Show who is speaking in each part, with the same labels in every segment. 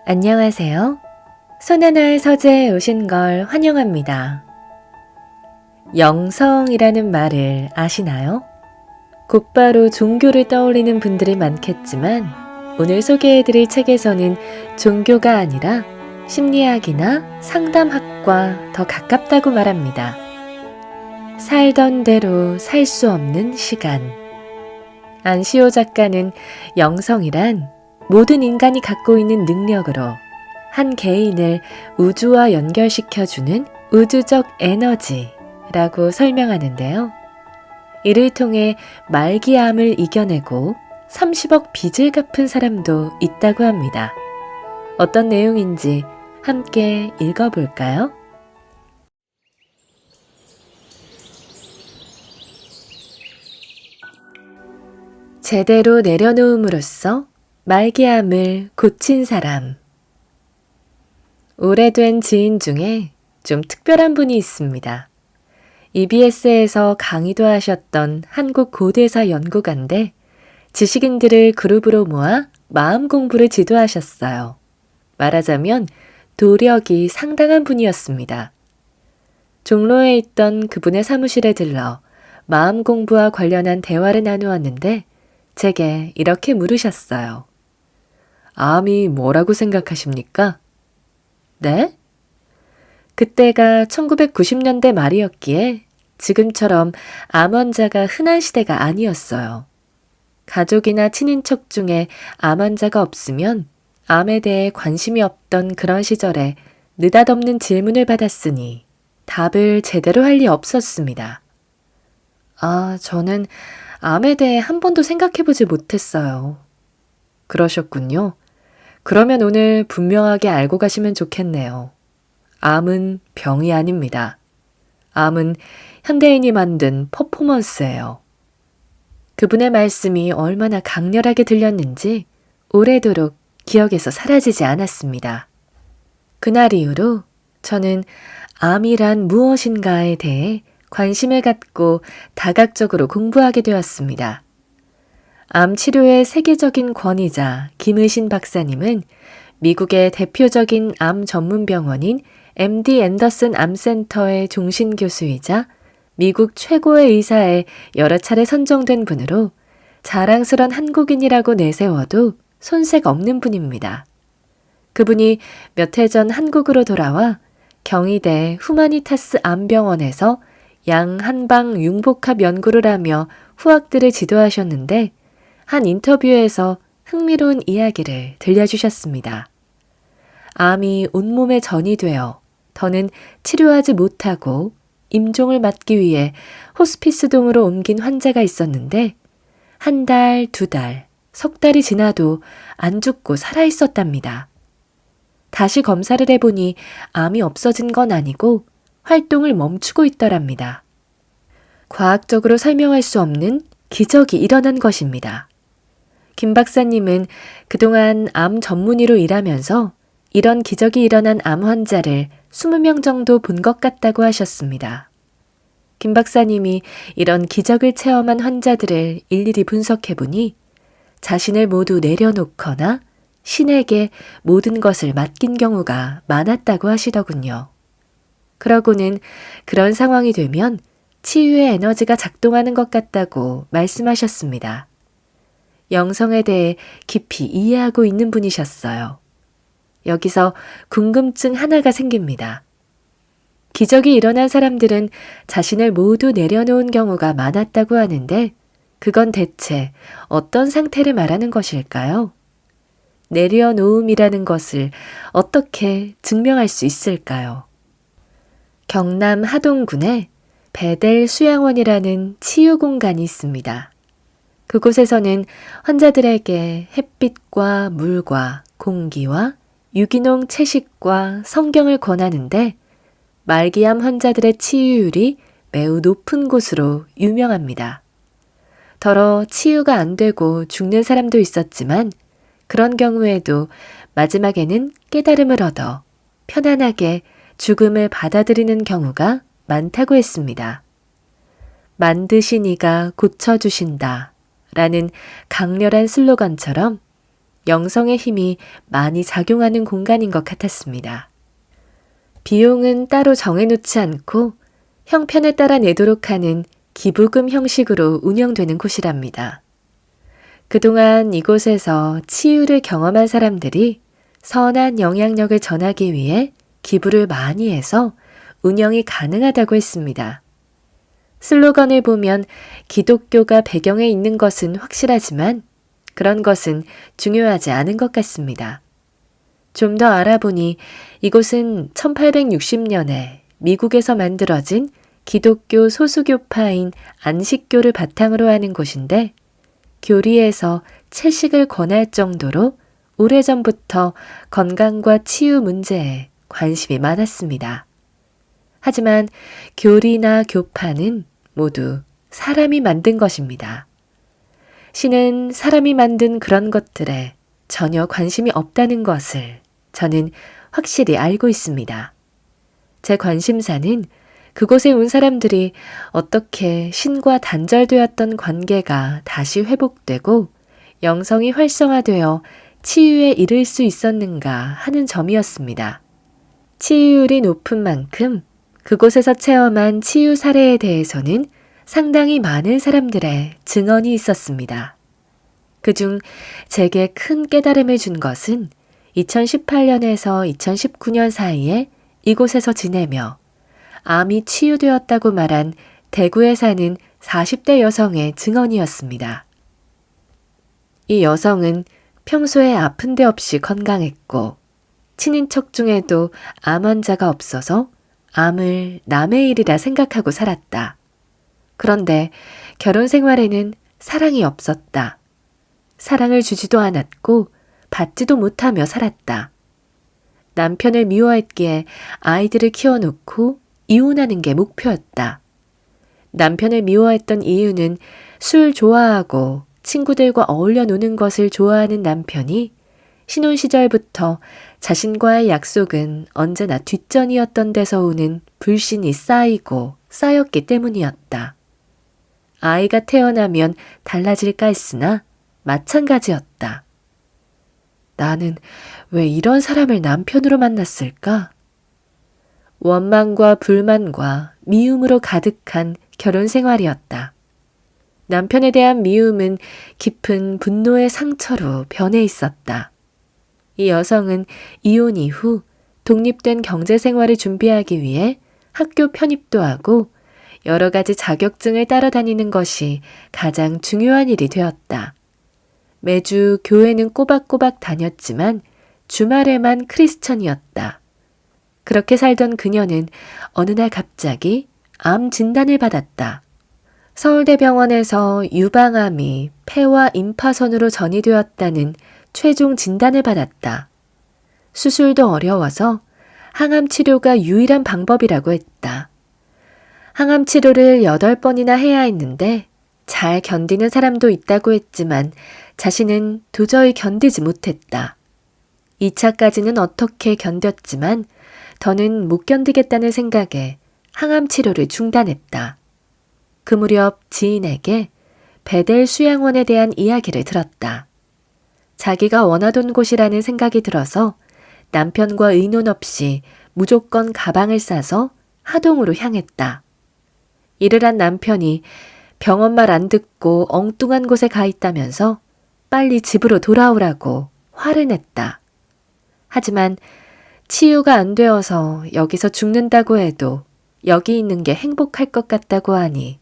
Speaker 1: 안녕하세요. 손하나의 서재에 오신 걸 환영합니다. 영성이라는 말을 아시나요? 곧바로 종교를 떠올리는 분들이 많겠지만 오늘 소개해드릴 책에서는 종교가 아니라 심리학이나 상담학과 더 가깝다고 말합니다. 살던 대로 살 수 없는 시간. 안시오 작가는 영성이란 모든 인간이 갖고 있는 능력으로 한 개인을 우주와 연결시켜주는 우주적 에너지라고 설명하는데요. 이를 통해 말기암을 이겨내고 30억 빚을 갚은 사람도 있다고 합니다. 어떤 내용인지 함께 읽어볼까요? 제대로 내려놓음으로써 말기암을 고친 사람. 오래된 지인 중에 좀 특별한 분이 있습니다. EBS에서 강의도 하셨던 한국 고대사 연구가인데 지식인들을 그룹으로 모아 마음 공부를 지도하셨어요. 말하자면 도력이 상당한 분이었습니다. 종로에 있던 그분의 사무실에 들러 마음 공부와 관련한 대화를 나누었는데 제게 이렇게 물으셨어요. 암이 뭐라고 생각하십니까? 네? 그때가 1990년대 말이었기에 지금처럼 암 환자가 흔한 시대가 아니었어요. 가족이나 친인척 중에 암 환자가 없으면 암에 대해 관심이 없던 그런 시절에 느닷없는 질문을 받았으니 답을 제대로 할 리 없었습니다. 저는 암에 대해 한 번도 생각해보지 못했어요. 그러셨군요. 그러면 오늘 분명하게 알고 가시면 좋겠네요. 암은 병이 아닙니다. 암은 현대인이 만든 퍼포먼스예요. 그분의 말씀이 얼마나 강렬하게 들렸는지 오래도록 기억에서 사라지지 않았습니다. 그날 이후로 저는 암이란 무엇인가에 대해 관심을 갖고 다각적으로 공부하게 되었습니다. 암 치료의 세계적인 권위자 김의신 박사님은 미국의 대표적인 암 전문 병원인 MD 앤더슨 암센터의 종신 교수이자 미국 최고의 의사에 여러 차례 선정된 분으로 자랑스런 한국인이라고 내세워도 손색 없는 분입니다. 그분이 몇 해 전 한국으로 돌아와 경희대 후마니타스 암병원에서 양한방 융복합 연구를 하며 후학들을 지도하셨는데 한 인터뷰에서 흥미로운 이야기를 들려주셨습니다. 암이 온몸에 전이 되어 더는 치료하지 못하고 임종을 맞기 위해 호스피스동으로 옮긴 환자가 있었는데 한 달, 두 달, 석 달이 지나도 안 죽고 살아있었답니다. 다시 검사를 해보니 암이 없어진 건 아니고 활동을 멈추고 있더랍니다. 과학적으로 설명할 수 없는 기적이 일어난 것입니다. 김 박사님은 그동안 암 전문의로 일하면서 이런 기적이 일어난 암 환자를 20명 정도 본 것 같다고 하셨습니다. 김 박사님이 이런 기적을 체험한 환자들을 일일이 분석해보니 자신을 모두 내려놓거나 신에게 모든 것을 맡긴 경우가 많았다고 하시더군요. 그러고는 그런 상황이 되면 치유의 에너지가 작동하는 것 같다고 말씀하셨습니다. 영성에 대해 깊이 이해하고 있는 분이셨어요. 여기서 궁금증 하나가 생깁니다. 기적이 일어난 사람들은 자신을 모두 내려놓은 경우가 많았다고 하는데 그건 대체 어떤 상태를 말하는 것일까요? 내려놓음이라는 것을 어떻게 증명할 수 있을까요? 경남 하동군에 베델 수양원이라는 치유 공간이 있습니다. 그곳에서는 환자들에게 햇빛과 물과 공기와 유기농 채식과 성경을 권하는데 말기암 환자들의 치유율이 매우 높은 곳으로 유명합니다. 더러 치유가 안 되고 죽는 사람도 있었지만 그런 경우에도 마지막에는 깨달음을 얻어 편안하게 죽음을 받아들이는 경우가 많다고 했습니다. 만드신 이가 고쳐주신다 라는 강렬한 슬로건처럼 영성의 힘이 많이 작용하는 공간인 것 같았습니다. 비용은 따로 정해놓지 않고 형편에 따라 내도록 하는 기부금 형식으로 운영되는 곳이랍니다. 그동안 이곳에서 치유를 경험한 사람들이 선한 영향력을 전하기 위해 기부를 많이 해서 운영이 가능하다고 했습니다. 슬로건을 보면 기독교가 배경에 있는 것은 확실하지만 그런 것은 중요하지 않은 것 같습니다. 좀 더 알아보니 이곳은 1860년에 미국에서 만들어진 기독교 소수교파인 안식교를 바탕으로 하는 곳인데 교리에서 채식을 권할 정도로 오래전부터 건강과 치유 문제에 관심이 많았습니다. 하지만 교리나 교파는 모두 사람이 만든 것입니다. 신은 사람이 만든 그런 것들에 전혀 관심이 없다는 것을 저는 확실히 알고 있습니다. 제 관심사는 그곳에 온 사람들이 어떻게 신과 단절되었던 관계가 다시 회복되고 영성이 활성화되어 치유에 이를 수 있었는가 하는 점이었습니다. 치유율이 높은 만큼 그곳에서 체험한 치유 사례에 대해서는 상당히 많은 사람들의 증언이 있었습니다. 그중 제게 큰 깨달음을 준 것은 2018년에서 2019년 사이에 이곳에서 지내며 암이 치유되었다고 말한 대구에 사는 40대 여성의 증언이었습니다. 이 여성은 평소에 아픈 데 없이 건강했고 친인척 중에도 암 환자가 없어서 암을 남의 일이라 생각하고 살았다. 그런데 결혼 생활에는 사랑이 없었다. 사랑을 주지도 않았고 받지도 못하며 살았다. 남편을 미워했기에 아이들을 키워놓고 이혼하는 게 목표였다. 남편을 미워했던 이유는 술 좋아하고 친구들과 어울려 노는 것을 좋아하는 남편이 신혼 시절부터 자신과의 약속은 언제나 뒷전이었던 데서 오는 불신이 쌓이고 쌓였기 때문이었다. 아이가 태어나면 달라질까 했으나 마찬가지였다. 나는 왜 이런 사람을 남편으로 만났을까? 원망과 불만과 미움으로 가득한 결혼 생활이었다. 남편에 대한 미움은 깊은 분노의 상처로 변해 있었다. 이 여성은 이혼 이후 독립된 경제 생활을 준비하기 위해 학교 편입도 하고 여러 가지 자격증을 따라다니는 것이 가장 중요한 일이 되었다. 매주 교회는 꼬박꼬박 다녔지만 주말에만 크리스천이었다. 그렇게 살던 그녀는 어느 날 갑자기 암 진단을 받았다. 서울대병원에서 유방암이 폐와 임파선으로 전이되었다는 최종 진단을 받았다. 수술도 어려워서 항암 치료가 유일한 방법이라고 했다. 항암 치료를 8번이나 해야 했는데 잘 견디는 사람도 있다고 했지만 자신은 도저히 견디지 못했다. 2차까지는 어떻게 견뎠지만 더는 못 견디겠다는 생각에 항암 치료를 중단했다. 그 무렵 지인에게 베델 수양원에 대한 이야기를 들었다. 자기가 원하던 곳이라는 생각이 들어서 남편과 의논 없이 무조건 가방을 싸서 하동으로 향했다. 이를 한 남편이 병원 말 안 듣고 엉뚱한 곳에 가 있다면서 빨리 집으로 돌아오라고 화를 냈다. 하지만 치유가 안 되어서 여기서 죽는다고 해도 여기 있는 게 행복할 것 같다고 하니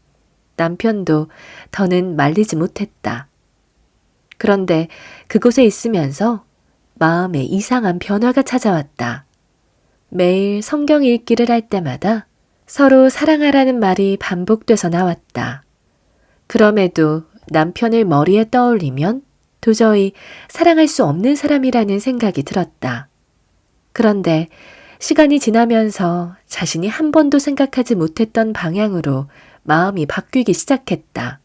Speaker 1: 남편도 더는 말리지 못했다. 그런데 그곳에 있으면서 마음에 이상한 변화가 찾아왔다. 매일 성경 읽기를 할 때마다 서로 사랑하라는 말이 반복돼서 나왔다. 그럼에도 남편을 머리에 떠올리면 도저히 사랑할 수 없는 사람이라는 생각이 들었다. 그런데 시간이 지나면서 자신이 한 번도 생각하지 못했던 방향으로 마음이 바뀌기 시작했다.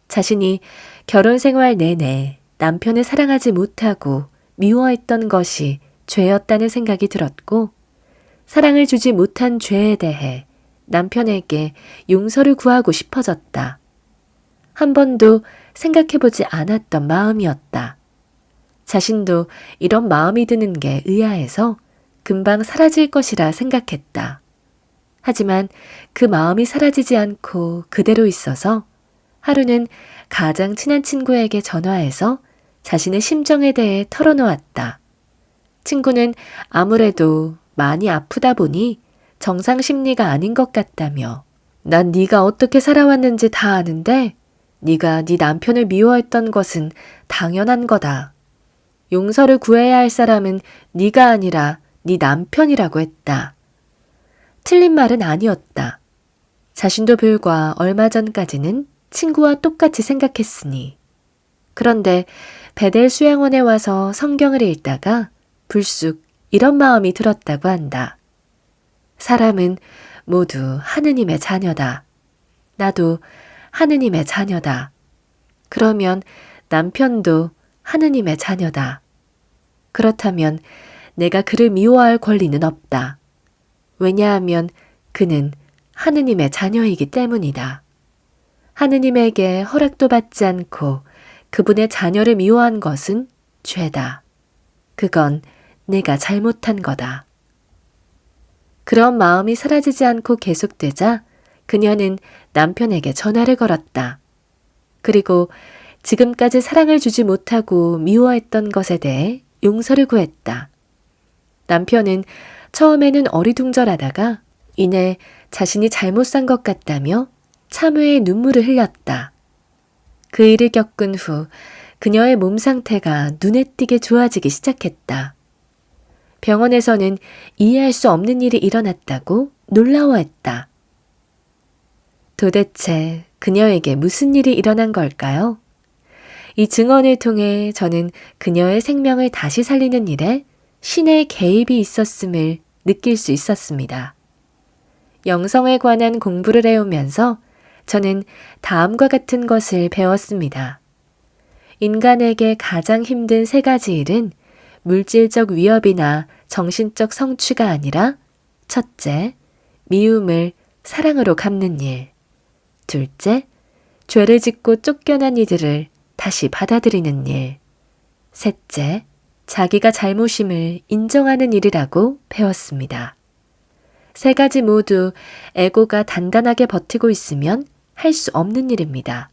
Speaker 1: 자신이 결혼 생활 내내 남편을 사랑하지 못하고 미워했던 것이 죄였다는 생각이 들었고 사랑을 주지 못한 죄에 대해 남편에게 용서를 구하고 싶어졌다. 한 번도 생각해보지 않았던 마음이었다. 자신도 이런 마음이 드는 게 의아해서 금방 사라질 것이라 생각했다. 하지만 그 마음이 사라지지 않고 그대로 있어서 하루는 가장 친한 친구에게 전화해서 자신의 심정에 대해 털어놓았다. 친구는 아무래도 많이 아프다 보니 정상 심리가 아닌 것 같다며 난 네가 어떻게 살아왔는지 다 아는데 네가 네 남편을 미워했던 것은 당연한 거다. 용서를 구해야 할 사람은 네가 아니라 네 남편이라고 했다. 틀린 말은 아니었다. 자신도 불과 얼마 전까지는 친구와 똑같이 생각했으니. 그런데 베델 수양원에 와서 성경을 읽다가 불쑥 이런 마음이 들었다고 한다. 사람은 모두 하느님의 자녀다. 나도 하느님의 자녀다. 그러면 남편도 하느님의 자녀다. 그렇다면 내가 그를 미워할 권리는 없다. 왜냐하면 그는 하느님의 자녀이기 때문이다. 하느님에게 허락도 받지 않고 그분의 자녀를 미워한 것은 죄다. 그건 내가 잘못한 거다. 그런 마음이 사라지지 않고 계속되자 그녀는 남편에게 전화를 걸었다. 그리고 지금까지 사랑을 주지 못하고 미워했던 것에 대해 용서를 구했다. 남편은 처음에는 어리둥절하다가 이내 자신이 잘못 산 것 같다며 참회의 눈물을 흘렸다. 그 일을 겪은 후 그녀의 몸 상태가 눈에 띄게 좋아지기 시작했다. 병원에서는 이해할 수 없는 일이 일어났다고 놀라워했다. 도대체 그녀에게 무슨 일이 일어난 걸까요? 이 증언을 통해 저는 그녀의 생명을 다시 살리는 일에 신의 개입이 있었음을 느낄 수 있었습니다. 영성에 관한 공부를 해오면서 저는 다음과 같은 것을 배웠습니다. 인간에게 가장 힘든 3가지 일은 물질적 위협이나 정신적 성취가 아니라 첫째, 미움을 사랑으로 갚는 일. 둘째, 죄를 짓고 쫓겨난 이들을 다시 받아들이는 일. 셋째, 자기가 잘못임을 인정하는 일이라고 배웠습니다. 3가지 모두 에고가 단단하게 버티고 있으면 할 수 없는 일입니다.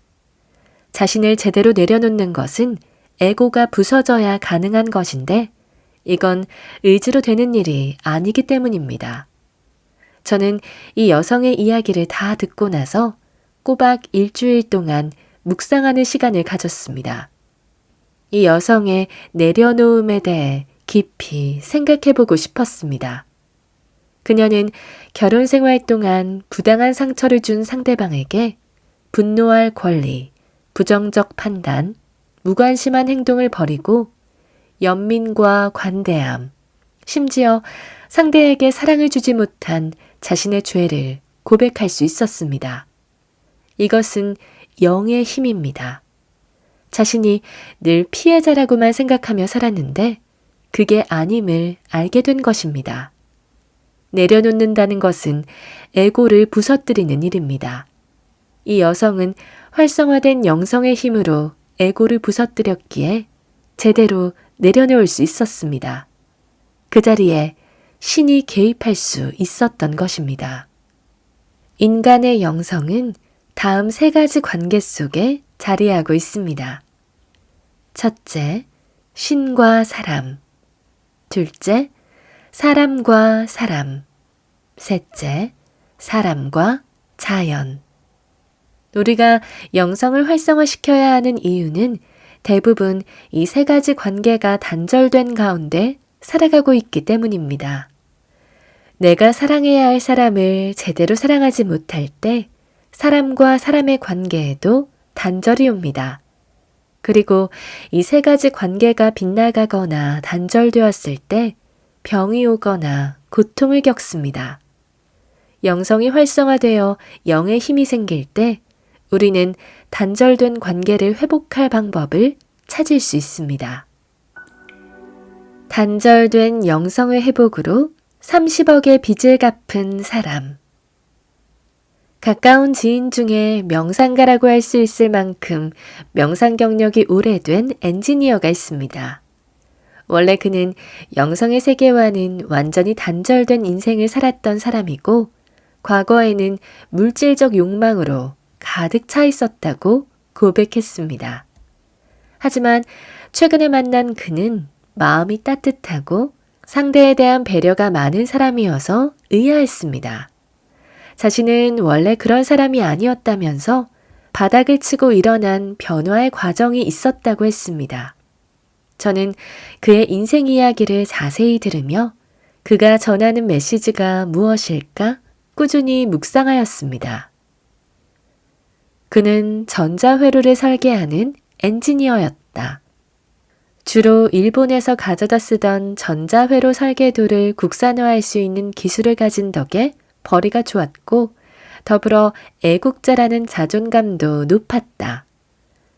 Speaker 1: 자신을 제대로 내려놓는 것은 에고가 부서져야 가능한 것인데 이건 의지로 되는 일이 아니기 때문입니다. 저는 이 여성의 이야기를 다 듣고 나서 꼬박 1주일 동안 묵상하는 시간을 가졌습니다. 이 여성의 내려놓음에 대해 깊이 생각해보고 싶었습니다. 그녀는 결혼 생활 동안 부당한 상처를 준 상대방에게 분노할 권리, 부정적 판단, 무관심한 행동을 버리고 연민과 관대함, 심지어 상대에게 사랑을 주지 못한 자신의 죄를 고백할 수 있었습니다. 이것은 영의 힘입니다. 자신이 늘 피해자라고만 생각하며 살았는데 그게 아님을 알게 된 것입니다. 내려놓는다는 것은 에고를 부서뜨리는 일입니다. 이 여성은 활성화된 영성의 힘으로 에고를 부서뜨렸기에 제대로 내려놓을 수 있었습니다. 그 자리에 신이 개입할 수 있었던 것입니다. 인간의 영성은 다음 3가지 관계 속에 자리하고 있습니다. 첫째, 신과 사람. 둘째, 사람과 사람. 셋째, 사람과 자연. 우리가 영성을 활성화시켜야 하는 이유는 대부분 이 3가지 관계가 단절된 가운데 살아가고 있기 때문입니다. 내가 사랑해야 할 사람을 제대로 사랑하지 못할 때 사람과 사람의 관계에도 단절이 옵니다. 그리고 이 3가지 관계가 빗나가거나 단절되었을 때 병이 오거나 고통을 겪습니다. 영성이 활성화되어 영의 힘이 생길 때 우리는 단절된 관계를 회복할 방법을 찾을 수 있습니다. 단절된 영성의 회복으로 30억의 빚을 갚은 사람. 가까운 지인 중에 명상가라고 할 수 있을 만큼 명상 경력이 오래된 엔지니어가 있습니다. 원래 그는 영성의 세계와는 완전히 단절된 인생을 살았던 사람이고 과거에는 물질적 욕망으로 가득 차 있었다고 고백했습니다. 하지만 최근에 만난 그는 마음이 따뜻하고 상대에 대한 배려가 많은 사람이어서 의아했습니다. 자신은 원래 그런 사람이 아니었다면서 바닥을 치고 일어난 변화의 과정이 있었다고 했습니다. 저는 그의 인생 이야기를 자세히 들으며 그가 전하는 메시지가 무엇일까 꾸준히 묵상하였습니다. 그는 전자회로를 설계하는 엔지니어였다. 주로 일본에서 가져다 쓰던 전자회로 설계도를 국산화할 수 있는 기술을 가진 덕에 벌이가 좋았고 더불어 애국자라는 자존감도 높았다.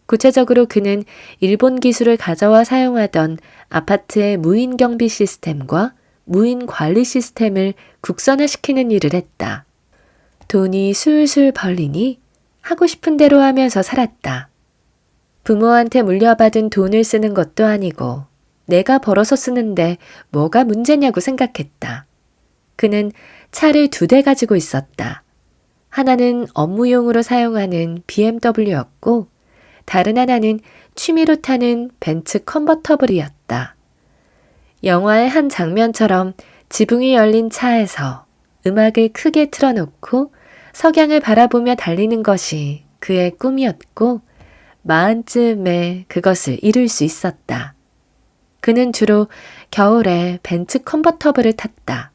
Speaker 1: 구체적으로 그는 일본 기술을 가져와 사용하던 아파트의 무인 경비 시스템과 무인 관리 시스템을 국산화시키는 일을 했다. 돈이 술술 벌리니 하고 싶은 대로 하면서 살았다. 부모한테 물려받은 돈을 쓰는 것도 아니고 내가 벌어서 쓰는데 뭐가 문제냐고 생각했다. 그는 차를 2대 가지고 있었다. 하나는 업무용으로 사용하는 BMW였고 다른 하나는 취미로 타는 벤츠 컨버터블이었다. 영화의 한 장면처럼 지붕이 열린 차에서 음악을 크게 틀어놓고 석양을 바라보며 달리는 것이 그의 꿈이었고 40쯤에 그것을 이룰 수 있었다. 그는 주로 겨울에 벤츠 컨버터블을 탔다.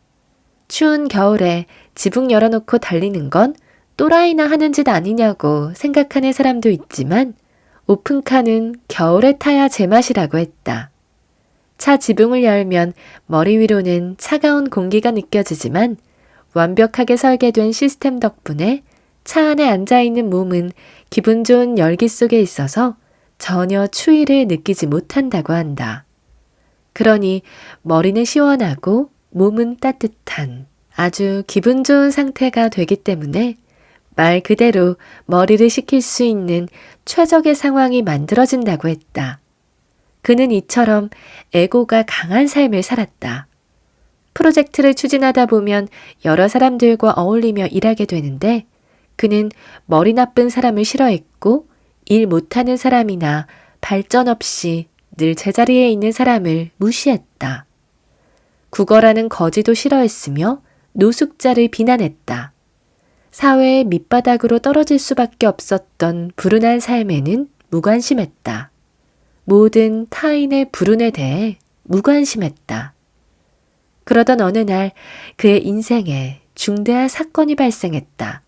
Speaker 1: 추운 겨울에 지붕 열어놓고 달리는 건 또라이나 하는 짓 아니냐고 생각하는 사람도 있지만 오픈카는 겨울에 타야 제맛이라고 했다. 차 지붕을 열면 머리 위로는 차가운 공기가 느껴지지만 완벽하게 설계된 시스템 덕분에 차 안에 앉아있는 몸은 기분 좋은 열기 속에 있어서 전혀 추위를 느끼지 못한다고 한다. 그러니 머리는 시원하고 몸은 따뜻한 아주 기분 좋은 상태가 되기 때문에 말 그대로 머리를 식힐 수 있는 최적의 상황이 만들어진다고 했다. 그는 이처럼 에고가 강한 삶을 살았다. 프로젝트를 추진하다 보면 여러 사람들과 어울리며 일하게 되는데 그는 머리 나쁜 사람을 싫어했고 일 못하는 사람이나 발전 없이 늘 제자리에 있는 사람을 무시했다. 국어라는 거지도 싫어했으며 노숙자를 비난했다. 사회의 밑바닥으로 떨어질 수밖에 없었던 불운한 삶에는 무관심했다. 모든 타인의 불운에 대해 무관심했다. 그러던 어느 날 그의 인생에 중대한 사건이 발생했다.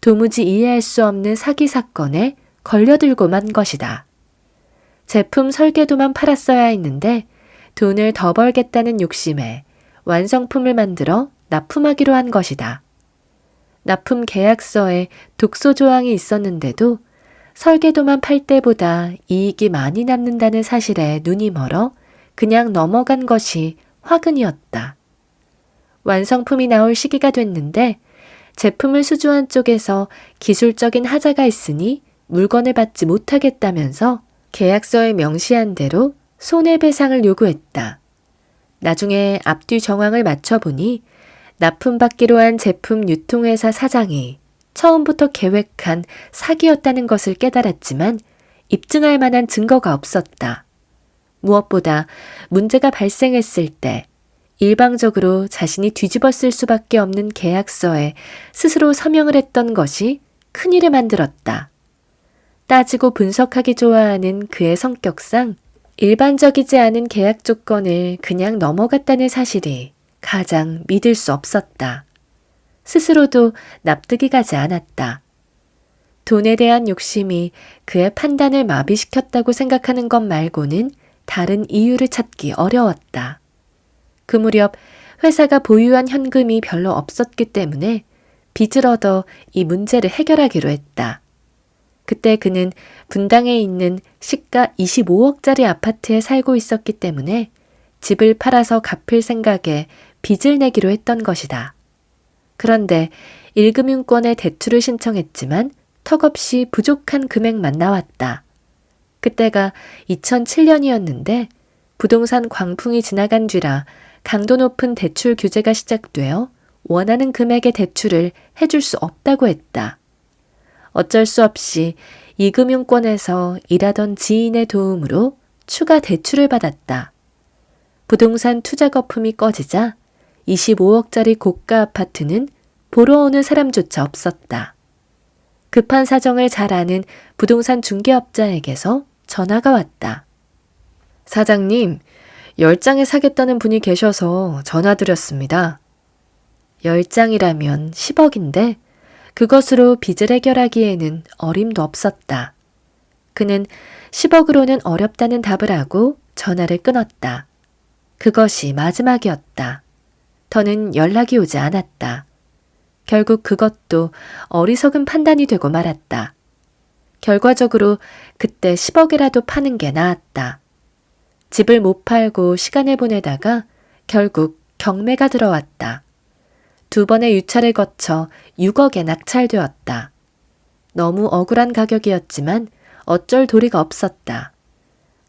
Speaker 1: 도무지 이해할 수 없는 사기 사건에 걸려들고 만 것이다. 제품 설계도만 팔았어야 했는데 돈을 더 벌겠다는 욕심에 완성품을 만들어 납품하기로 한 것이다. 납품 계약서에 독소 조항이 있었는데도 설계도만 팔 때보다 이익이 많이 남는다는 사실에 눈이 멀어 그냥 넘어간 것이 화근이었다. 완성품이 나올 시기가 됐는데 제품을 수주한 쪽에서 기술적인 하자가 있으니 물건을 받지 못하겠다면서 계약서에 명시한 대로 손해배상을 요구했다. 나중에 앞뒤 정황을 맞춰보니 납품받기로 한 제품 유통회사 사장이 처음부터 계획한 사기였다는 것을 깨달았지만 입증할 만한 증거가 없었다. 무엇보다 문제가 발생했을 때 일방적으로 자신이 뒤집었을 수밖에 없는 계약서에 스스로 서명을 했던 것이 큰일을 만들었다. 따지고 분석하기 좋아하는 그의 성격상 일반적이지 않은 계약 조건을 그냥 넘어갔다는 사실이 가장 믿을 수 없었다. 스스로도 납득이 가지 않았다. 돈에 대한 욕심이 그의 판단을 마비시켰다고 생각하는 것 말고는 다른 이유를 찾기 어려웠다. 그 무렵 회사가 보유한 현금이 별로 없었기 때문에 빚을 얻어 이 문제를 해결하기로 했다. 그때 그는 분당에 있는 시가 25억짜리 아파트에 살고 있었기 때문에 집을 팔아서 갚을 생각에 빚을 내기로 했던 것이다. 그런데 1금융권에 대출을 신청했지만 턱없이 부족한 금액만 나왔다. 그때가 2007년이었는데 부동산 광풍이 지나간 뒤라 강도 높은 대출 규제가 시작되어 원하는 금액의 대출을 해줄 수 없다고 했다. 어쩔 수 없이 이금융권에서 일하던 지인의 도움으로 추가 대출을 받았다. 부동산 투자 거품이 꺼지자 25억짜리 고가 아파트는 보러 오는 사람조차 없었다. 급한 사정을 잘 아는 부동산 중개업자에게서 전화가 왔다. 사장님, 10장에 사겠다는 분이 계셔서 전화드렸습니다. 10장이라면 10억인데 그것으로 빚을 해결하기에는 어림도 없었다. 그는 10억으로는 어렵다는 답을 하고 전화를 끊었다. 그것이 마지막이었다. 더는 연락이 오지 않았다. 결국 그것도 어리석은 판단이 되고 말았다. 결과적으로 그때 10억이라도 파는 게 나았다. 집을 못 팔고 시간을 보내다가 결국 경매가 들어왔다. 2번의 유찰을 거쳐 6억에 낙찰되었다. 너무 억울한 가격이었지만 어쩔 도리가 없었다.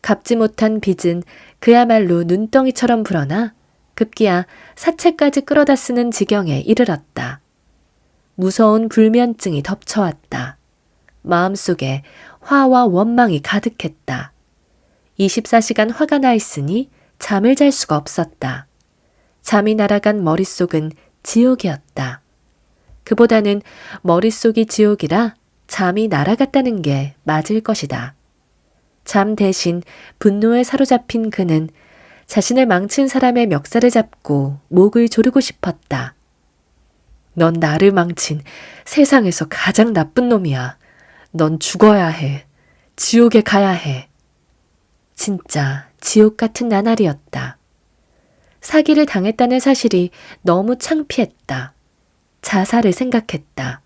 Speaker 1: 갚지 못한 빚은 그야말로 눈덩이처럼 불어나 급기야 사채까지 끌어다 쓰는 지경에 이르렀다. 무서운 불면증이 덮쳐왔다. 마음속에 화와 원망이 가득했다. 24시간 화가 나 있으니 잠을 잘 수가 없었다. 잠이 날아간 머릿속은 지옥이었다. 그보다는 머릿속이 지옥이라 잠이 날아갔다는 게 맞을 것이다. 잠 대신 분노에 사로잡힌 그는 자신을 망친 사람의 멱살을 잡고 목을 조르고 싶었다. 넌 나를 망친 세상에서 가장 나쁜 놈이야. 넌 죽어야 해. 지옥에 가야 해. 진짜 지옥 같은 나날이었다. 사기를 당했다는 사실이 너무 창피했다. 자살을 생각했다.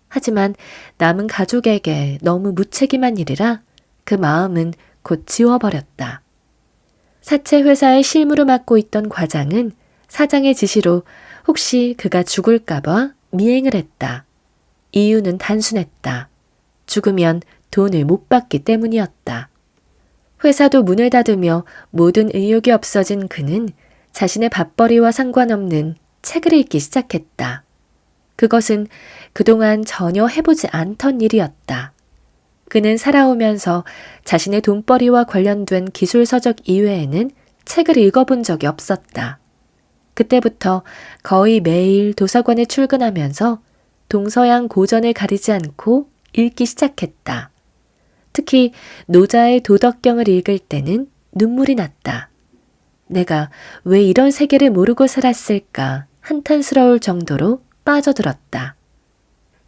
Speaker 1: 하지만 남은 가족에게 너무 무책임한 일이라 그 마음은 곧 지워버렸다. 사채 회사의 실무를 맡고 있던 과장은 사장의 지시로 혹시 그가 죽을까봐 미행을 했다. 이유는 단순했다. 죽으면 돈을 못 받기 때문이었다. 회사도 문을 닫으며 모든 의욕이 없어진 그는 자신의 밥벌이와 상관없는 책을 읽기 시작했다. 그것은 그동안 전혀 해보지 않던 일이었다. 그는 살아오면서 자신의 돈벌이와 관련된 기술 서적 이외에는 책을 읽어본 적이 없었다. 그때부터 거의 매일 도서관에 출근하면서 동서양 고전을 가리지 않고 읽기 시작했다. 특히 노자의 도덕경을 읽을 때는 눈물이 났다. 내가 왜 이런 세계를 모르고 살았을까 한탄스러울 정도로 빠져들었다.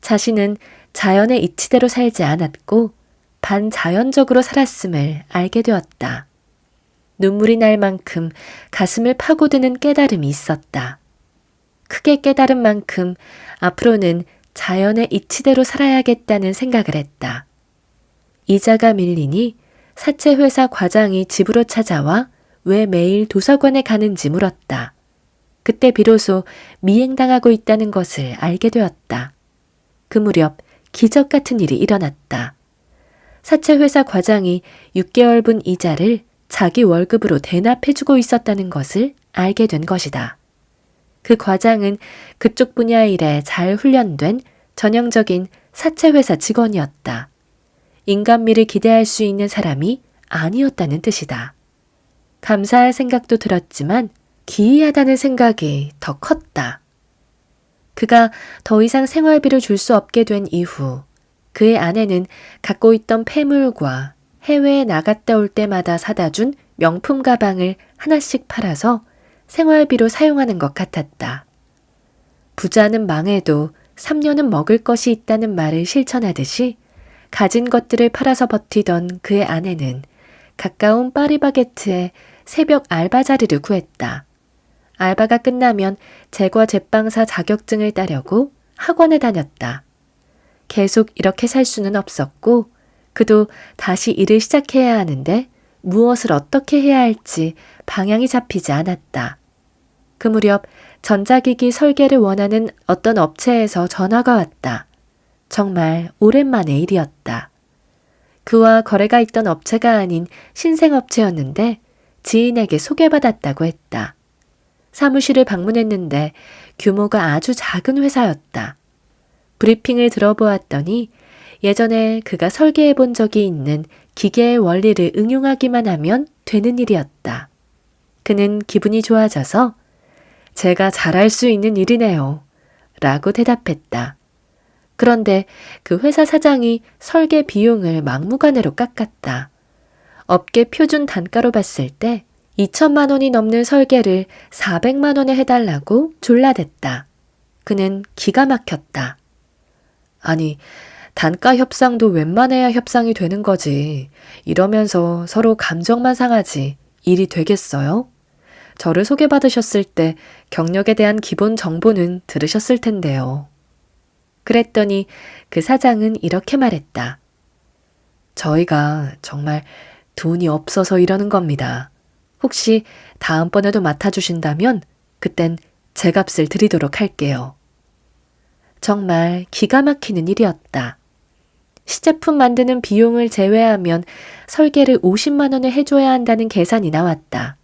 Speaker 1: 자신은 자연의 이치대로 살지 않았고 반자연적으로 살았음을 알게 되었다. 눈물이 날 만큼 가슴을 파고드는 깨달음이 있었다. 크게 깨달은 만큼 앞으로는 자연의 이치대로 살아야겠다는 생각을 했다. 이자가 밀리니 사채회사 과장이 집으로 찾아와 왜 매일 도서관에 가는지 물었다. 그때 비로소 미행당하고 있다는 것을 알게 되었다. 그 무렵 기적 같은 일이 일어났다. 사채회사 과장이 6개월분 이자를 자기 월급으로 대납해주고 있었다는 것을 알게 된 것이다. 그 과장은 그쪽 분야 일에 잘 훈련된 전형적인 사채회사 직원이었다. 인간미를 기대할 수 있는 사람이 아니었다는 뜻이다. 감사할 생각도 들었지만 기이하다는 생각이 더 컸다. 그가 더 이상 생활비를 줄 수 없게 된 이후 그의 아내는 갖고 있던 폐물과 해외에 나갔다 올 때마다 사다 준 명품 가방을 하나씩 팔아서 생활비로 사용하는 것 같았다. 부자는 망해도 3년은 먹을 것이 있다는 말을 실천하듯이 가진 것들을 팔아서 버티던 그의 아내는 가까운 파리바게트에 새벽 알바 자리를 구했다. 알바가 끝나면 제과 제빵사 자격증을 따려고 학원에 다녔다. 계속 이렇게 살 수는 없었고 그도 다시 일을 시작해야 하는데 무엇을 어떻게 해야 할지 방향이 잡히지 않았다. 그 무렵 전자기기 설계를 원하는 어떤 업체에서 전화가 왔다. 정말 오랜만의 일이었다. 그와 거래가 있던 업체가 아닌 신생업체였는데 지인에게 소개받았다고 했다. 사무실을 방문했는데 규모가 아주 작은 회사였다. 브리핑을 들어보았더니 예전에 그가 설계해 본 적이 있는 기계의 원리를 응용하기만 하면 되는 일이었다. 그는 기분이 좋아져서 제가 잘할 수 있는 일이네요. 라고 대답했다. 그런데 그 회사 사장이 설계 비용을 막무가내로 깎았다. 업계 표준 단가로 봤을 때 2천만 원이 넘는 설계를 400만 원에 해달라고 졸라댔다. 그는 기가 막혔다. 아니, 단가 협상도 웬만해야 협상이 되는 거지. 이러면서 서로 감정만 상하지 일이 되겠어요? 저를 소개받으셨을 때 경력에 대한 기본 정보는 들으셨을 텐데요. 그랬더니 그 사장은 이렇게 말했다. 저희가 정말 돈이 없어서 이러는 겁니다. 혹시 다음번에도 맡아주신다면 그땐 제 값을 드리도록 할게요. 정말 기가 막히는 일이었다. 시제품 만드는 비용을 제외하면 설계를 50만 원에 해줘야 한다는 계산이 나왔다.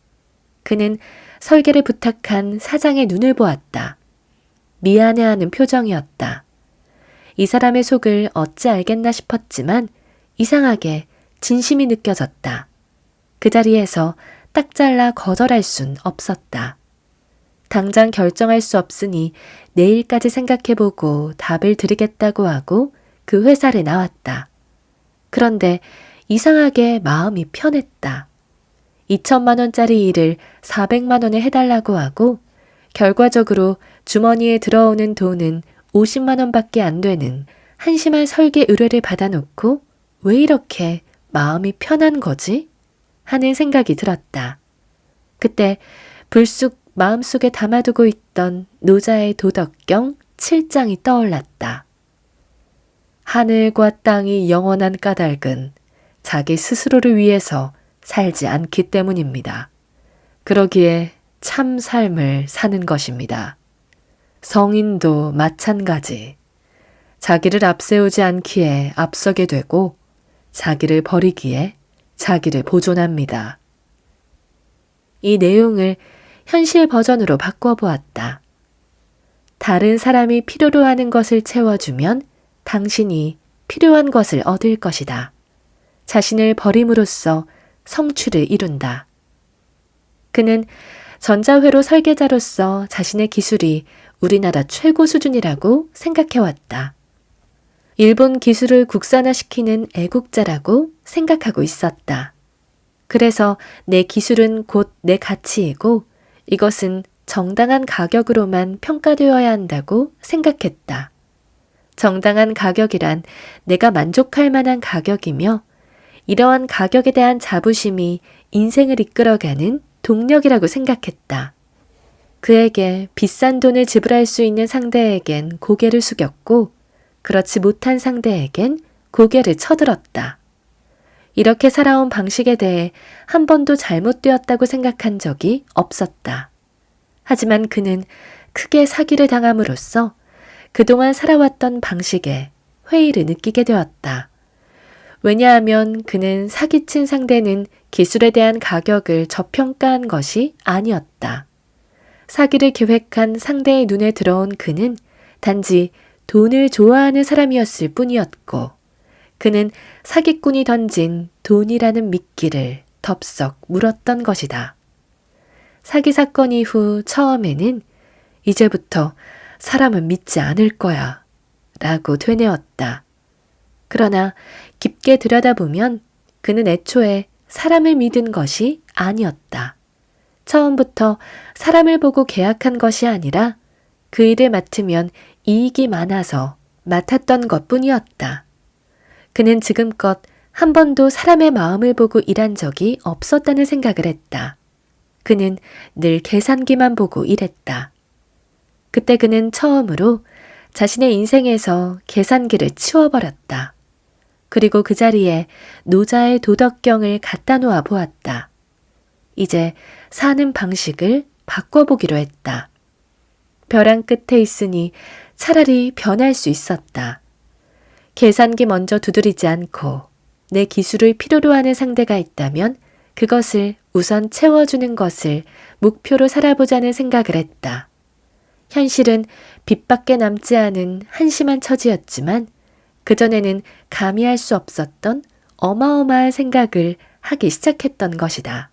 Speaker 1: 그는 설계를 부탁한 사장의 눈을 보았다. 미안해하는 표정이었다. 이 사람의 속을 어찌 알겠나 싶었지만 이상하게 진심이 느껴졌다. 그 자리에서 딱 잘라 거절할 순 없었다. 당장 결정할 수 없으니 내일까지 생각해보고 답을 드리겠다고 하고 그 회사를 나왔다. 그런데 이상하게 마음이 편했다. 2천만 원짜리 일을 400만 원에 해달라고 하고 결과적으로 주머니에 들어오는 돈은 50만 원밖에 안 되는 한심한 설계 의뢰를 받아놓고 왜 이렇게 마음이 편한 거지? 하는 생각이 들었다. 그때 불쑥 마음속에 담아두고 있던 노자의 도덕경 7장이 떠올랐다. 하늘과 땅이 영원한 까닭은 자기 스스로를 위해서 살지 않기 때문입니다. 그러기에 참 삶을 사는 것입니다. 성인도 마찬가지. 자기를 앞세우지 않기에 앞서게 되고 자기를 버리기에 자기를 보존합니다. 이 내용을 현실 버전으로 바꿔보았다. 다른 사람이 필요로 하는 것을 채워주면 당신이 필요한 것을 얻을 것이다. 자신을 버림으로써 성취를 이룬다. 그는 전자회로 설계자로서 자신의 기술이 우리나라 최고 수준이라고 생각해왔다. 일본 기술을 국산화시키는 애국자라고 생각하고 있었다. 그래서 내 기술은 곧 내 가치이고 이것은 정당한 가격으로만 평가되어야 한다고 생각했다. 정당한 가격이란 내가 만족할 만한 가격이며 이러한 가격에 대한 자부심이 인생을 이끌어가는 동력이라고 생각했다. 그에게 비싼 돈을 지불할 수 있는 상대에겐 고개를 숙였고 그렇지 못한 상대에겐 고개를 쳐들었다. 이렇게 살아온 방식에 대해 한 번도 잘못되었다고 생각한 적이 없었다. 하지만 그는 크게 사기를 당함으로써 그동안 살아왔던 방식에 회의를 느끼게 되었다. 왜냐하면 그는 사기친 상대는 기술에 대한 가격을 저평가한 것이 아니었다. 사기를 계획한 상대의 눈에 들어온 그는 단지 돈을 좋아하는 사람이었을 뿐이었고 그는 사기꾼이 던진 돈이라는 미끼를 덥석 물었던 것이다. 사기 사건 이후 처음에는 이제부터 사람은 믿지 않을 거야 라고 되뇌었다. 그러나 깊게 들여다보면 그는 애초에 사람을 믿은 것이 아니었다. 처음부터 사람을 보고 계약한 것이 아니라 그 일을 맡으면 이익이 많아서 맡았던 것뿐이었다. 그는 지금껏 한 번도 사람의 마음을 보고 일한 적이 없었다는 생각을 했다. 그는 늘 계산기만 보고 일했다. 그때 그는 처음으로 자신의 인생에서 계산기를 치워버렸다. 그리고 그 자리에 노자의 도덕경을 갖다 놓아 보았다. 이제 사는 방식을 바꿔보기로 했다. 벼랑 끝에 있으니 차라리 변할 수 있었다. 계산기 먼저 두드리지 않고 내 기술을 필요로 하는 상대가 있다면 그것을 우선 채워주는 것을 목표로 살아보자는 생각을 했다. 현실은 빚밖에 남지 않은 한심한 처지였지만 그전에는 감히 할 수 없었던 어마어마한 생각을 하기 시작했던 것이다.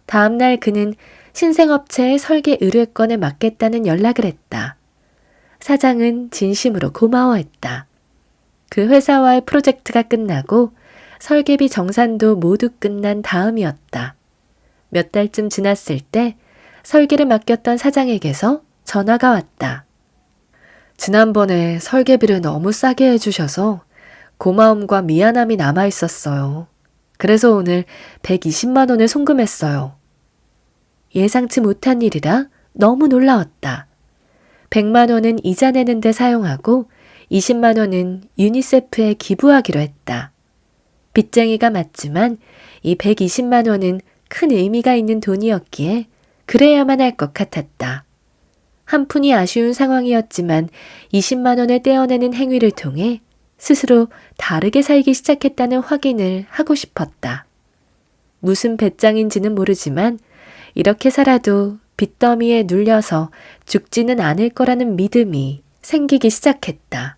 Speaker 1: 다음 날 그는 신생업체의 설계 의뢰권을 맡겠다는 연락을 했다. 사장은 진심으로 고마워했다. 그 회사와의 프로젝트가 끝나고 설계비 정산도 모두 끝난 다음이었다. 몇 달쯤 지났을 때 설계를 맡겼던 사장에게서 전화가 왔다. 지난번에 설계비를 너무 싸게 해주셔서 고마움과 미안함이 남아있었어요. 그래서 오늘 120만 원을 송금했어요. 예상치 못한 일이라 너무 놀라웠다. 100만 원은 이자 내는 데 사용하고 20만 원은 유니세프에 기부하기로 했다. 빚쟁이가 맞지만 이 120만 원은 큰 의미가 있는 돈이었기에 그래야만 할 것 같았다. 한푼이 아쉬운 상황이었지만 20만 원을 떼어내는 행위를 통해 스스로 다르게 살기 시작했다는 확인을 하고 싶었다. 무슨 배짱인지는 모르지만 이렇게 살아도 빚더미에 눌려서 죽지는 않을 거라는 믿음이 생기기 시작했다.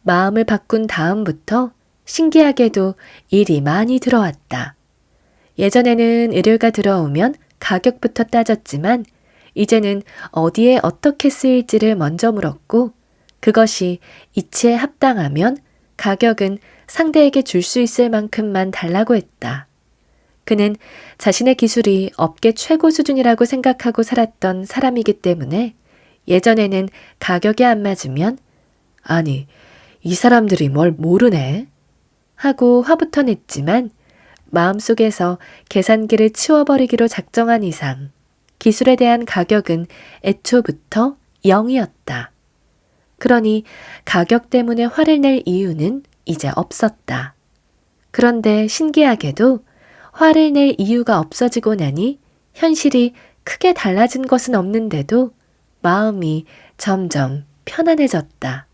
Speaker 1: 마음을 바꾼 다음부터 신기하게도 일이 많이 들어왔다. 예전에는 의뢰가 들어오면 가격부터 따졌지만 이제는 어디에 어떻게 쓰일지를 먼저 물었고 그것이 이치에 합당하면 가격은 상대에게 줄 수 있을 만큼만 달라고 했다. 그는 자신의 기술이 업계 최고 수준이라고 생각하고 살았던 사람이기 때문에 예전에는 가격이 안 맞으면 아니, 이 사람들이 뭘 모르네 하고 화부터 냈지만 마음속에서 계산기를 치워버리기로 작정한 이상 기술에 대한 가격은 애초부터 0이었다. 그러니 가격 때문에 화를 낼 이유는 이제 없었다. 그런데 신기하게도 화를 낼 이유가 없어지고 나니 현실이 크게 달라진 것은 없는데도 마음이 점점 편안해졌다.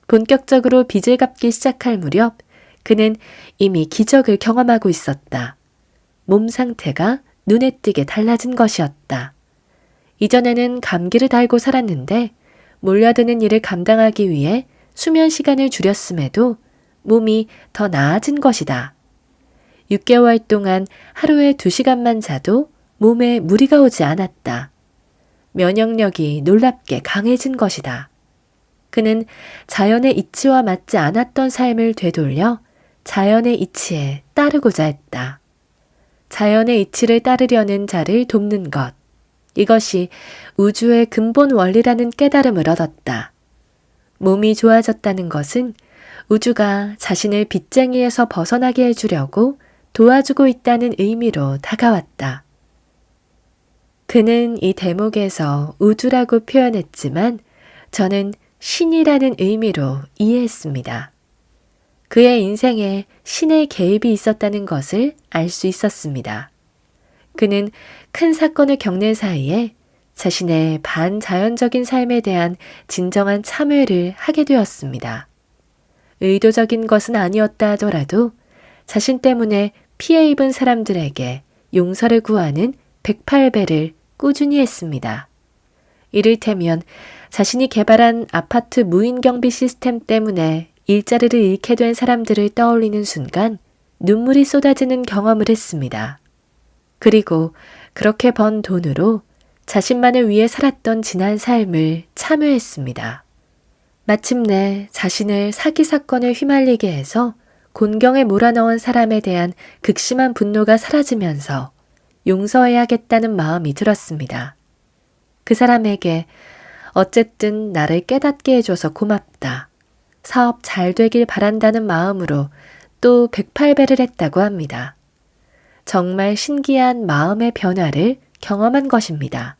Speaker 1: 본격적으로 빚을 갚기 시작할 무렵 그는 이미 기적을 경험하고 있었다. 몸 상태가 눈에 띄게 달라진 것이었다. 이전에는 감기를 달고 살았는데 몰려드는 일을 감당하기 위해 수면 시간을 줄였음에도 몸이 더 나아진 것이다. 6개월 동안 하루에 2시간만 자도 몸에 무리가 오지 않았다. 면역력이 놀랍게 강해진 것이다. 그는 자연의 이치와 맞지 않았던 삶을 되돌려 자연의 이치에 따르고자 했다. 자연의 이치를 따르려는 자를 돕는 것. 이것이 우주의 근본 원리라는 깨달음을 얻었다. 몸이 좋아졌다는 것은 우주가 자신을 빚쟁이에서 벗어나게 해주려고 도와주고 있다는 의미로 다가왔다. 그는 이 대목에서 우주라고 표현했지만 저는 신이라는 의미로 이해했습니다. 그의 인생에 신의 개입이 있었다는 것을 알 수 있었습니다. 그는 큰 사건을 겪는 사이에 자신의 반자연적인 삶에 대한 진정한 참회를 하게 되었습니다. 의도적인 것은 아니었다 하더라도 자신 때문에 피해 입은 사람들에게 용서를 구하는 108배를 꾸준히 했습니다. 이를테면 자신이 개발한 아파트 무인 경비 시스템 때문에 일자리를 잃게 된 사람들을 떠올리는 순간 눈물이 쏟아지는 경험을 했습니다. 그리고 그렇게 번 돈으로 자신만을 위해 살았던 지난 삶을 참여했습니다. 마침내 자신을 사기 사건에 휘말리게 해서 곤경에 몰아넣은 사람에 대한 극심한 분노가 사라지면서 용서해야겠다는 마음이 들었습니다. 그 사람에게 어쨌든 나를 깨닫게 해줘서 고맙다. 사업 잘 되길 바란다는 마음으로 또 108배를 했다고 합니다. 정말 신기한 마음의 변화를 경험한 것입니다.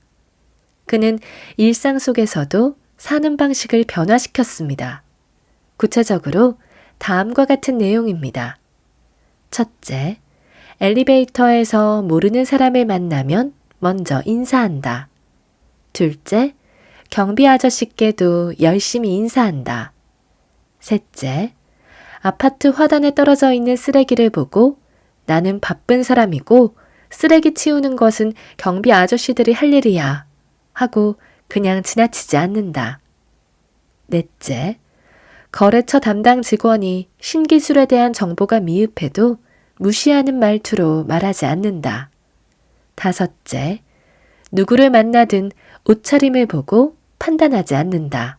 Speaker 1: 그는 일상 속에서도 사는 방식을 변화시켰습니다. 구체적으로 다음과 같은 내용입니다. 첫째, 엘리베이터에서 모르는 사람을 만나면 먼저 인사한다. 둘째, 경비 아저씨께도 열심히 인사한다. 셋째, 아파트 화단에 떨어져 있는 쓰레기를 보고 나는 바쁜 사람이고 쓰레기 치우는 것은 경비 아저씨들이 할 일이야 하고 그냥 지나치지 않는다. 넷째, 거래처 담당 직원이 신기술에 대한 정보가 미흡해도 무시하는 말투로 말하지 않는다. 다섯째, 누구를 만나든 옷차림을 보고 판단하지 않는다.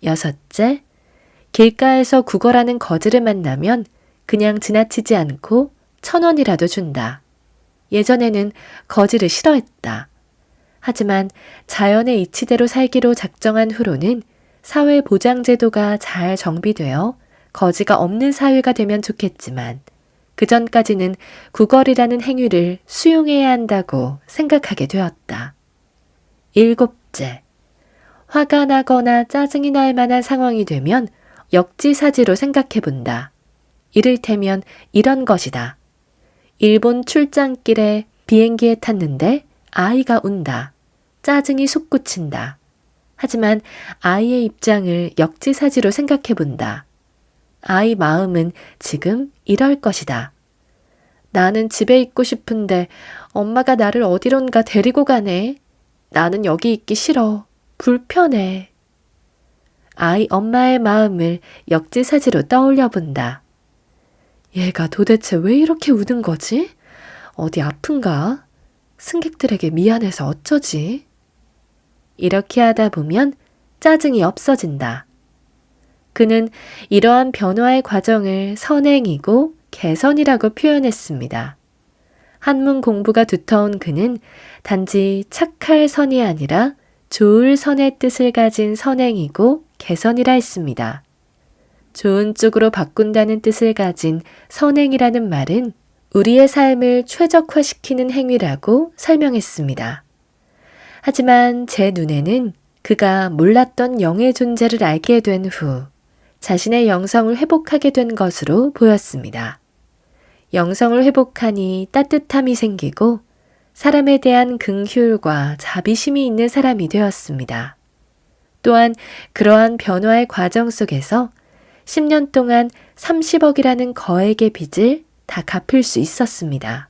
Speaker 1: 여섯째, 길가에서 구걸하는 거지를 만나면 그냥 지나치지 않고 1,000원이라도 준다. 예전에는 거지를 싫어했다. 하지만 자연의 이치대로 살기로 작정한 후로는 사회보장제도가 잘 정비되어 거지가 없는 사회가 되면 좋겠지만 그 전까지는 구걸이라는 행위를 수용해야 한다고 생각하게 되었다. 일곱째, 화가 나거나 짜증이 날 만한 상황이 되면 역지사지로 생각해 본다. 이를테면 이런 것이다. 일본 출장길에 비행기에 탔는데 아이가 운다. 짜증이 솟구친다. 하지만 아이의 입장을 역지사지로 생각해 본다. 아이 마음은 지금 이럴 것이다. 나는 집에 있고 싶은데 엄마가 나를 어디론가 데리고 가네. 나는 여기 있기 싫어. 불편해. 아이 엄마의 마음을 역지사지로 떠올려 본다. 얘가 도대체 왜 이렇게 우는 거지? 어디 아픈가? 승객들에게 미안해서 어쩌지? 이렇게 하다 보면 짜증이 없어진다. 그는 이러한 변화의 과정을 선행이고 개선이라고 표현했습니다. 한문 공부가 두터운 그는 단지 착할 선이 아니라 좋을 선의 뜻을 가진 선행이고 개선이라 했습니다. 좋은 쪽으로 바꾼다는 뜻을 가진 선행이라는 말은 우리의 삶을 최적화시키는 행위라고 설명했습니다. 하지만 제 눈에는 그가 몰랐던 영의 존재를 알게 된 후 자신의 영성을 회복하게 된 것으로 보였습니다. 영성을 회복하니 따뜻함이 생기고 사람에 대한 긍휼과 자비심이 있는 사람이 되었습니다. 또한 그러한 변화의 과정 속에서 10년 동안 30억이라는 거액의 빚을 다 갚을 수 있었습니다.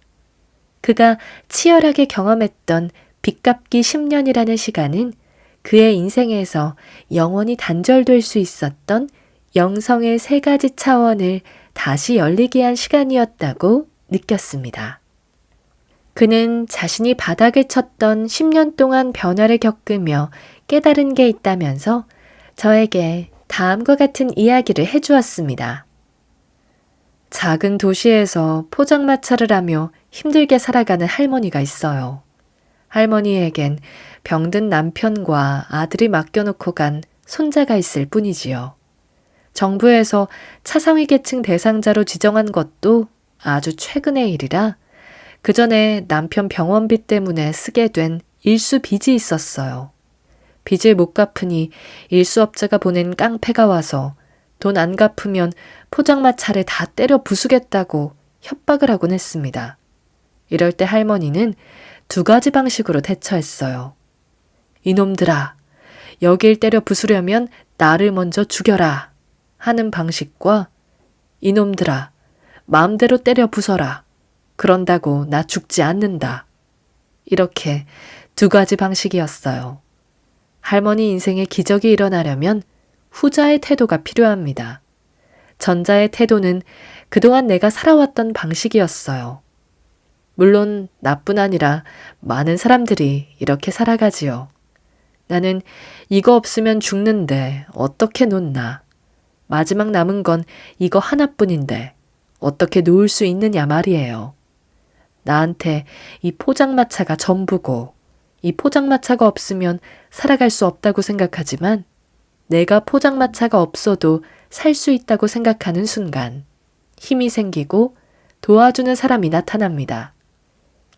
Speaker 1: 그가 치열하게 경험했던 빚 갚기 10년이라는 시간은 그의 인생에서 영원히 단절될 수 있었던 영성의 3가지 차원을 다시 열리게 한 시간이었다고 느꼈습니다. 그는 자신이 바닥을 쳤던 10년 동안 변화를 겪으며 깨달은 게 있다면서 저에게 다음과 같은 이야기를 해주었습니다. 작은 도시에서 포장마차를 하며 힘들게 살아가는 할머니가 있어요. 할머니에겐 병든 남편과 아들이 맡겨놓고 간 손자가 있을 뿐이지요. 정부에서 차상위 계층 대상자로 지정한 것도 아주 최근의 일이라 그 전에 남편 병원비 때문에 쓰게 된 일수 빚이 있었어요. 빚을 못 갚으니 일수업자가 보낸 깡패가 와서 돈 안 갚으면 포장마차를 다 때려 부수겠다고 협박을 하곤 했습니다. 이럴 때 할머니는 2가지 방식으로 대처했어요. 이놈들아, 여길 때려 부수려면 나를 먼저 죽여라 하는 방식과 이놈들아, 마음대로 때려 부숴라. 그런다고 나 죽지 않는다. 이렇게 2가지 방식이었어요. 할머니 인생에 기적이 일어나려면 후자의 태도가 필요합니다. 전자의 태도는 그동안 내가 살아왔던 방식이었어요. 물론 나뿐 아니라 많은 사람들이 이렇게 살아가지요. 나는 이거 없으면 죽는데 어떻게 놓나. 마지막 남은 건 이거 하나뿐인데 어떻게 놓을 수 있느냐 말이에요. 나한테 이 포장마차가 전부고 이 포장마차가 없으면 살아갈 수 없다고 생각하지만 내가 포장마차가 없어도 살 수 있다고 생각하는 순간 힘이 생기고 도와주는 사람이 나타납니다.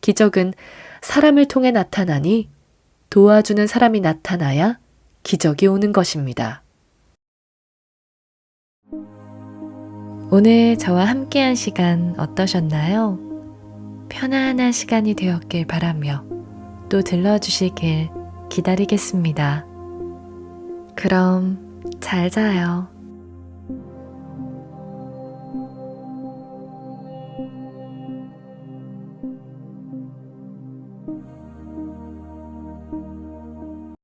Speaker 1: 기적은 사람을 통해 나타나니 도와주는 사람이 나타나야 기적이 오는 것입니다. 오늘 저와 함께한 시간 어떠셨나요? 편안한 시간이 되었길 바라며 또 들러주시길 기다리겠습니다. 그럼 잘 자요.